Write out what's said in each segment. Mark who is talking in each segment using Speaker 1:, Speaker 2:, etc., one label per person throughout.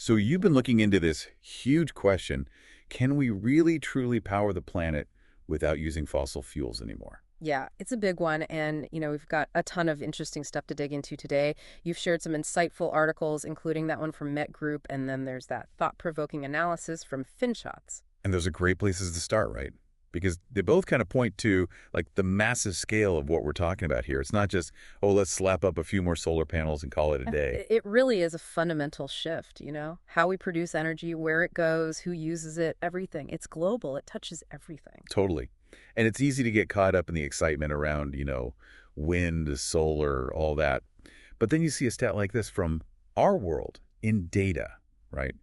Speaker 1: So you've been looking into this huge question. Can we really truly power the planet without using fossil fuels anymore?
Speaker 2: Yeah, it's a big one. And, we've got a ton of interesting stuff to dig into today. You've shared some insightful articles, including that one from Met Group, and then there's that thought-provoking analysis from Finshots.
Speaker 1: And those are great places to start, right? Because they both kind of point to like the massive scale of what we're talking about here. It's not just, oh, let's slap up a few more solar panels and call it a day.
Speaker 2: It really is a fundamental shift, how we produce energy, where it goes, who uses it, everything. It's global. It touches everything.
Speaker 1: Totally. And it's easy to get caught up in the excitement around, wind, solar, all that. But then you see a stat like this from our world in data, right?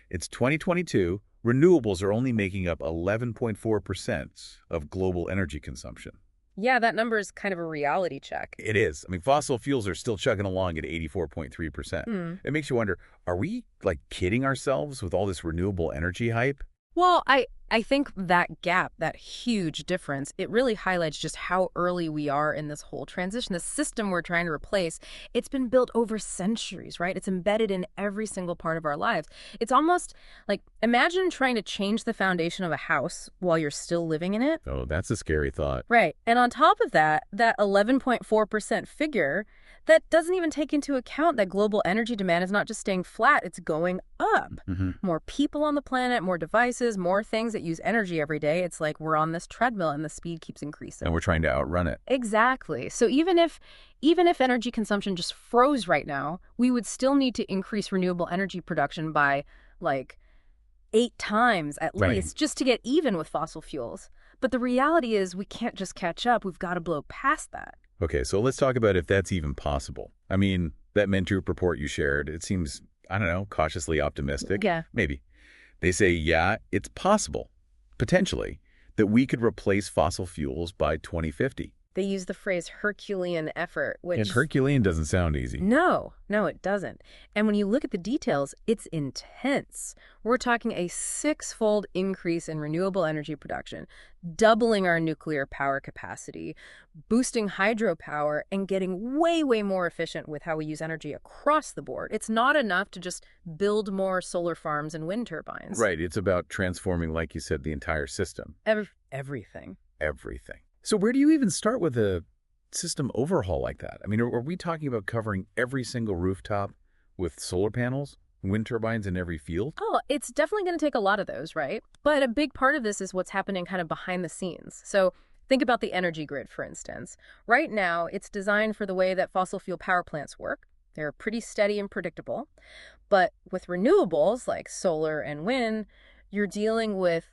Speaker 1: It's 2022. Renewables are only making up 11.4% of global energy consumption.
Speaker 2: Yeah, that number is kind of a reality check.
Speaker 1: It is. I mean, fossil fuels are still chugging along at 84.3%. It makes you wonder, are we, kidding ourselves with all this renewable energy hype?
Speaker 2: Well, I think that gap, that huge difference, it really highlights just how early we are in this whole transition. The system we're trying to replace, it's been built over centuries, right? It's embedded in every single part of our lives. It's almost like, imagine trying to change the foundation of a house while you're still living in it.
Speaker 1: Oh, that's a scary thought.
Speaker 2: Right. And on top of that, that 11.4% figure, that doesn't even take into account that global energy demand is not just staying flat, it's going up. More people on the planet, more devices, more things that use energy every day. It's like we're on this treadmill and the speed keeps increasing.
Speaker 1: And we're trying to outrun it.
Speaker 2: Exactly. So even if energy consumption just froze right now, we would still need to increase renewable energy production by 8 times at least just to get even with fossil fuels. But the reality is we can't just catch up. We've got to blow past that.
Speaker 1: Okay, so let's talk about if that's even possible. I mean, that Met Group report you shared, it seems, I don't know, cautiously optimistic.
Speaker 2: Yeah.
Speaker 1: Maybe. They say, yeah, it's possible, potentially, that we could replace fossil fuels by 2050.
Speaker 2: They use the phrase Herculean effort, which...
Speaker 1: And Herculean doesn't sound easy.
Speaker 2: No, it doesn't. And when you look at the details, it's intense. We're talking a 6-fold increase in renewable energy production, doubling our nuclear power capacity, boosting hydropower, and getting way, way more efficient with how we use energy across the board. It's not enough to just build more solar farms and wind turbines.
Speaker 1: Right. It's about transforming, like you said, the entire system.
Speaker 2: Everything.
Speaker 1: Everything. So where do you even start with a system overhaul like that? I mean, are we talking about covering every single rooftop with solar panels, wind turbines in every field?
Speaker 2: Oh, it's definitely going to take a lot of those, right? But a big part of this is what's happening kind of behind the scenes. So think about the energy grid, for instance. Right now, it's designed for the way that fossil fuel power plants work. They're pretty steady and predictable. But with renewables like solar and wind, you're dealing with,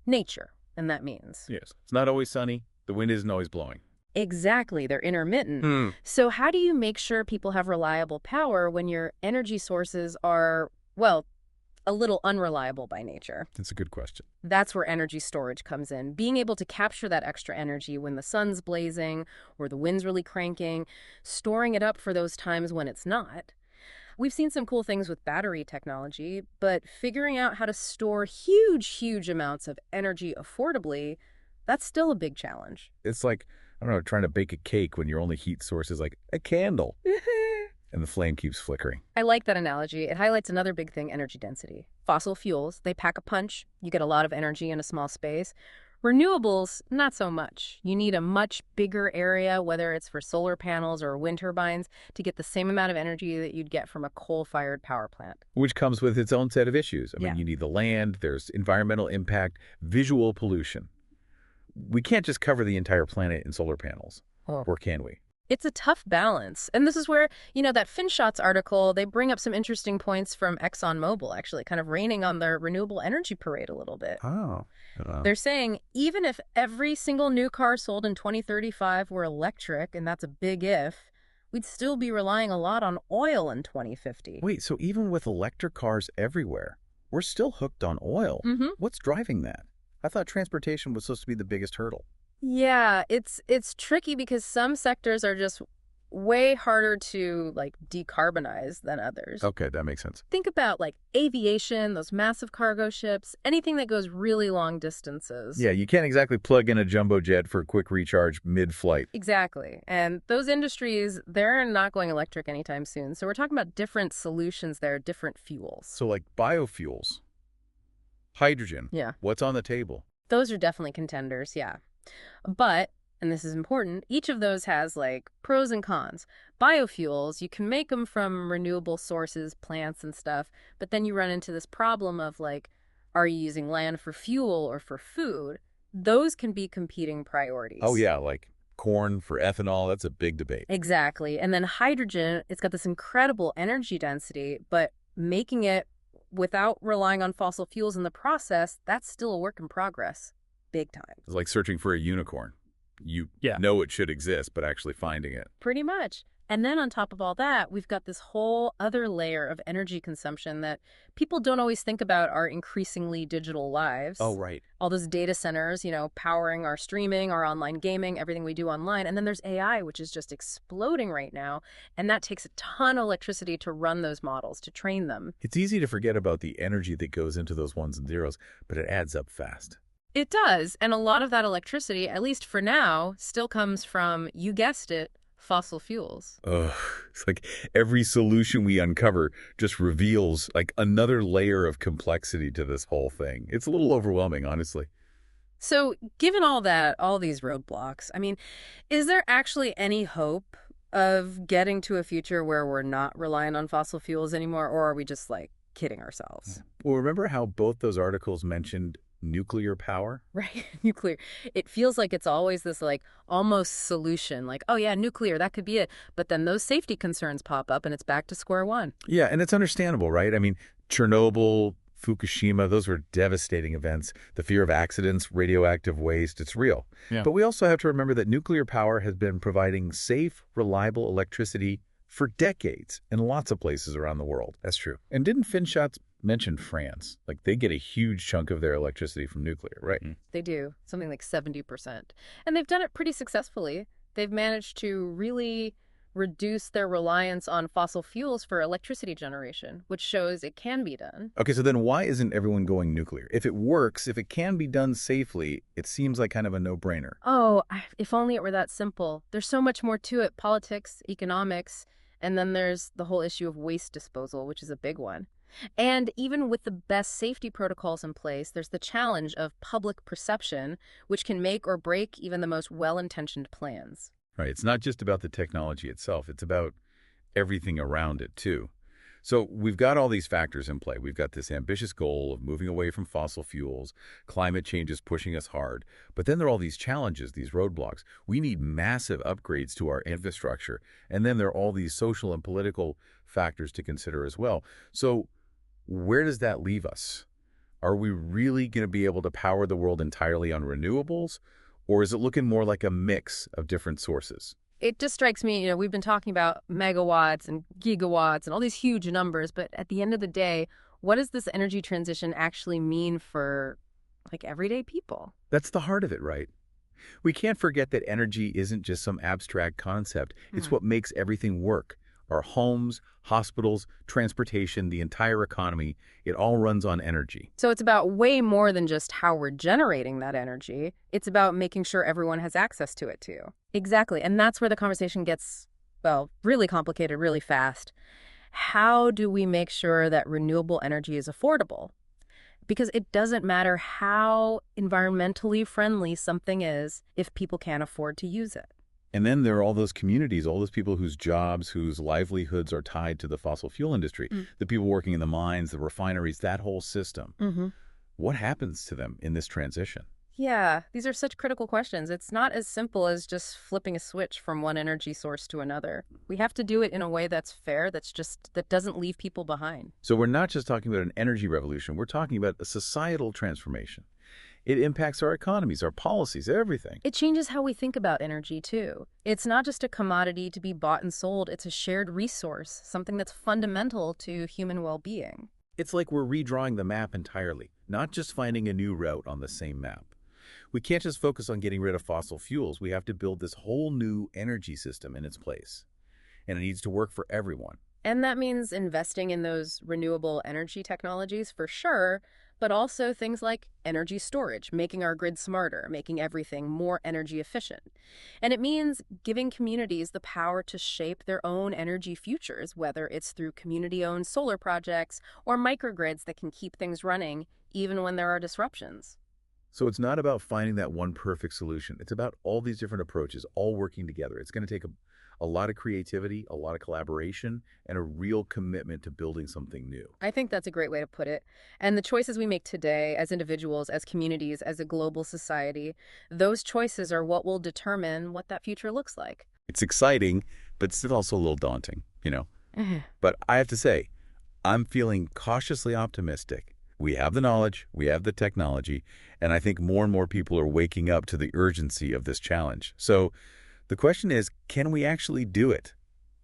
Speaker 2: nature. And that means...
Speaker 1: Yes. It's not always sunny. The wind isn't always blowing.
Speaker 2: Exactly. They're intermittent. So how do you make sure people have reliable power when your energy sources are, a little unreliable by nature?
Speaker 1: That's a good question.
Speaker 2: That's where energy storage comes in. Being able to capture that extra energy when the sun's blazing or the wind's really cranking, storing it up for those times when it's not. We've seen some cool things with battery technology, but figuring out how to store huge, huge amounts of energy affordably, that's still a big challenge.
Speaker 1: It's like, I don't know, trying to bake a cake when your only heat source is like a candle. And the flame keeps flickering.
Speaker 2: I like that analogy. It highlights another big thing, energy density. Fossil fuels, they pack a punch. You get a lot of energy in a small space. Renewables, not so much. You need a much bigger area, whether it's for solar panels or wind turbines, to get the same amount of energy that you'd get from a coal-fired power plant.
Speaker 1: Which comes with its own set of issues. I mean, you need the land, there's environmental impact, visual pollution. We can't just cover the entire planet in solar panels. Or can we?
Speaker 2: It's a tough balance. And this is where, that Finshots article, they bring up some interesting points from ExxonMobil, actually, kind of raining on their renewable energy parade a little bit.
Speaker 1: Oh.
Speaker 2: They're saying even if every single new car sold in 2035 were electric, and that's a big if, we'd still be relying a lot on oil in 2050.
Speaker 1: Wait, so even with electric cars everywhere, we're still hooked on oil. What's driving that? I thought transportation was supposed to be the biggest hurdle.
Speaker 2: Yeah, it's tricky because some sectors are just way harder to like decarbonize than others.
Speaker 1: Okay, that makes sense.
Speaker 2: Think about like aviation, those massive cargo ships, anything that goes really long distances.
Speaker 1: Yeah, you can't exactly plug in a jumbo jet for a quick recharge mid-flight.
Speaker 2: Exactly. And those industries, they're not going electric anytime soon. So we're talking about different solutions there, different fuels.
Speaker 1: So like biofuels, hydrogen,
Speaker 2: Yeah.
Speaker 1: what's on the table?
Speaker 2: Those are definitely contenders, yeah. But, and this is important, each of those has like pros and cons. Biofuels, you can make them from renewable sources, plants and stuff, but then you run into this problem of like, are you using land for fuel or for food? Those can be competing
Speaker 1: Oh
Speaker 2: priorities.
Speaker 1: yeah, like corn for ethanol, that's a big debate.
Speaker 2: Exactly. And then hydrogen, it's got this incredible energy density, but making it without relying on fossil fuels in the process, that's still a work in progress. Big time.
Speaker 1: It's like searching for a unicorn. You
Speaker 3: Yeah.
Speaker 1: know it should exist, but actually finding it.
Speaker 2: Pretty much. And then on top of all that, we've got this whole other layer of energy consumption that people don't always think about our increasingly digital lives.
Speaker 1: Oh, right.
Speaker 2: All those data centers, powering our streaming, our online gaming, everything we do online. And then there's AI, which is just exploding right now. And that takes a ton of electricity to run those models, to train them.
Speaker 1: It's easy to forget about the energy that goes into those ones and zeros, but it adds up fast.
Speaker 2: It does. And a lot of that electricity, at least for now, still comes from, you guessed it, fossil fuels.
Speaker 1: Ugh, it's like every solution we uncover just reveals like another layer of complexity to this whole thing. It's a little overwhelming, honestly.
Speaker 2: So, given all that, all these roadblocks, I mean, is there actually any hope of getting to a future where we're not reliant on fossil fuels anymore, or are we just like kidding ourselves?
Speaker 1: Well, remember how both those articles mentioned nuclear power?
Speaker 2: Right? Nuclear. It feels like it's always this like almost solution, like, oh yeah, nuclear, that could be it. But then those safety concerns pop up and it's back to square one.
Speaker 1: Yeah, and it's understandable, right? I mean, Chernobyl, Fukushima, those were devastating events. The fear of accidents, radioactive waste, it's real.
Speaker 3: Yeah.
Speaker 1: But we also have to remember that nuclear power has been providing safe, reliable electricity for decades in lots of places around the world. That's true. And didn't Finshot's mention France? Like, they get a huge chunk of their electricity from nuclear, right?
Speaker 2: They do, something like 70%. And they've done it pretty successfully. They've managed to really reduce their reliance on fossil fuels for electricity generation, which shows it can be done.
Speaker 1: Okay, so then why isn't everyone going nuclear? If it works, if it can be done safely, it seems like kind of a no-brainer.
Speaker 2: Oh, if only it were that simple. There's so much more to it, politics, economics, and then there's the whole issue of waste disposal, which is a big one. And even with the best safety protocols in place, there's the challenge of public perception, which can make or break even the most well-intentioned plans.
Speaker 1: Right, it's not just about the technology itself, it's about everything around it too. So we've got all these factors in play. We've got this ambitious goal of moving away from fossil fuels. Climate change is pushing us hard. But then there are all these challenges, these roadblocks. We need massive upgrades to our infrastructure. And then there are all these social and political factors to consider as well. So where does that leave us? Are we really going to be able to power the world entirely on renewables? Or is it looking more like a mix of different sources?
Speaker 2: It just strikes me, we've been talking about megawatts and gigawatts and all these huge numbers, but at the end of the day, what does this energy transition actually mean for, like, everyday people?
Speaker 1: That's the heart of it, right? We can't forget that energy isn't just some abstract concept. It's what makes everything work. Our homes, hospitals, transportation, the entire economy, it all runs on energy.
Speaker 2: So it's about way more than just how we're generating that energy. It's about making sure everyone has access to it, too. Exactly. And that's where the conversation gets, well, really complicated really fast. How do we make sure that renewable energy is affordable? Because it doesn't matter how environmentally friendly something is if people can't afford to use it.
Speaker 1: And then there are all those communities, all those people whose jobs, whose livelihoods are tied to the fossil fuel industry, the people working in the mines, the refineries, that whole system. What happens to them in this transition?
Speaker 2: Yeah, these are such critical questions. It's not as simple as just flipping a switch from one energy source to another. We have to do it in a way that's fair, that doesn't leave people behind.
Speaker 1: So we're not just talking about an energy revolution, we're talking about a societal transformation. It impacts our economies, our policies, everything.
Speaker 2: It changes how we think about energy, too. It's not just a commodity to be bought and sold. It's a shared resource, something that's fundamental to human well-being.
Speaker 1: It's like we're redrawing the map entirely, not just finding a new route on the same map. We can't just focus on getting rid of fossil fuels. We have to build this whole new energy system in its place. and it needs to work for everyone.
Speaker 2: And that means investing in those renewable energy technologies for sure, but also things like energy storage, making our grid smarter, making everything more energy efficient. And it means giving communities the power to shape their own energy futures, whether it's through community-owned solar projects or microgrids that can keep things running even when there are disruptions.
Speaker 1: So it's not about finding that one perfect solution. It's about all these different approaches all working together. It's going to take a lot of creativity, a lot of collaboration, and a real commitment to building something new.
Speaker 2: I think that's a great way to put it. And the choices we make today as individuals, as communities, as a global society, those choices are what will determine what that future looks like.
Speaker 1: It's exciting, but still also a little daunting.
Speaker 2: Mhm.
Speaker 1: But I have to say, I'm feeling cautiously optimistic. We have the knowledge, we have the technology, and I think more and more people are waking up to the urgency of this challenge. So the question is, can we actually do it?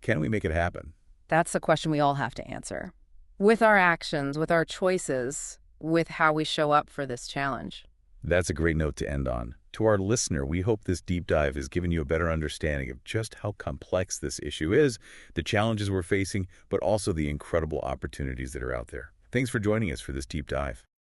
Speaker 1: Can we make it happen?
Speaker 2: That's the question we all have to answer. With our actions, with our choices, with how we show up for this challenge.
Speaker 1: That's a great note to end on. To our listener, we hope this deep dive has given you a better understanding of just how complex this issue is, the challenges we're facing, but also the incredible opportunities that are out there. Thanks for joining us for this deep dive.